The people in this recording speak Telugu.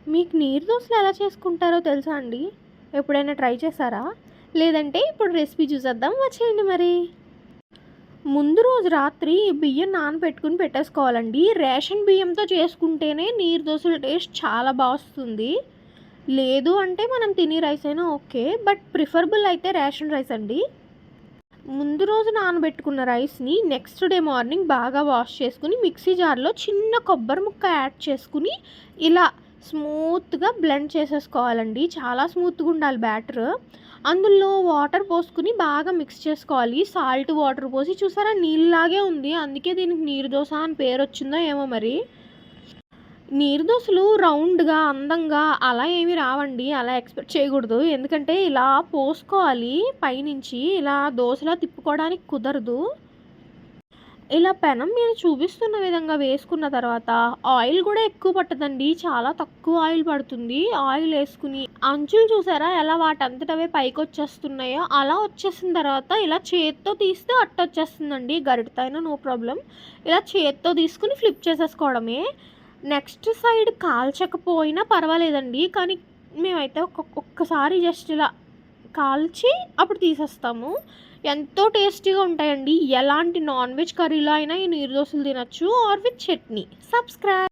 మీకు నీరు దోసలు ఎలా చేసుకుంటారో తెలుసా అండి? ఎప్పుడైనా ట్రై చేశారా? లేదంటే ఇప్పుడు రెసిపీ చూసేద్దాం వచ్చేయండి మరి. ముందు రోజు రాత్రి బియ్యం నానబెట్టుకుని పెట్టేసుకోవాలండి. రేషన్ బియ్యంతో చేసుకుంటేనే నీరు దోసల టేస్ట్ చాలా వస్తుంది. లేదు అంటే మనం తినే రైస్ అయినా ఓకే. బట్ ప్రిఫరబుల్ అయితే రేషన్ రైస్ అండి. ముందు రోజు నానబెట్టుకున్న రైస్‌ని నెక్స్ట్ డే మార్నింగ్ బాగా వాష్ చేసుకొని మిక్సీ జార్‌లో చిన్న కొబ్బరి ముక్క యాడ్ చేసుకొని ఇలా స్మూత్‌గా బ్లెండ్ చేసేసుకోవాలండి. చాలా స్మూత్‌గా ఉండాలి బ్యాటర్. అందులో వాటర్ పోసుకొని బాగా మిక్స్ చేసుకోవాలి. సాల్ట్ వాటర్ పోసి చూసారా నీళ్ళలాగే ఉంది. అందుకే దీనికి నీరు దోస అని పేరొచ్చిందో ఏమో మరి. నీరు దోసలు రౌండ్‌గా, అందంగా అలా ఏమి రావండి. అలా ఎక్స్‌పెక్ట్ చేయకూడదు. ఎందుకంటే ఇలా పోసుకోవాలి పైనుంచి. ఇలా దోసలా తిప్పుకోవడానికి కుదరదు. ఇలా పెనం మీద చూపిస్తున్న విధంగా వేసుకున్న తర్వాత ఆయిల్ కూడా ఎక్కువ పట్టదండి. చాలా తక్కువ ఆయిల్ పడుతుంది. ఆయిల్ ఏసుకుని అంచులు చూసారా ఎలా వాటంతట అవే పైకొచ్చేస్తున్నాయో, అలా వచ్చేసిన తర్వాత ఇలా చేత్తో తీస్తే అట్టొచ్చేస్తుందండి. గరిటెతో అయినా నో ప్రాబ్లమ్. ఇలా చేత్తో తీసుకొని ఫ్లిప్ చేసేసుకోవడమే. నెక్స్ట్ సైడ్ కాల్చకపోయినా పర్వాలేదండి. కానీ మేమైతే ఒక్కసారి జస్ట్ ఇలా కాల్చి అప్పుడు తీసేస్తాము. ఎంతో టేస్టీగా ఉంటాయండి. ఎలాంటి నాన్ వెజ్ కర్రీలో అయినా ఈ నీరు దోసలు తినొచ్చు ఆర్ విత్ చట్నీ. సబ్స్క్రైబ్.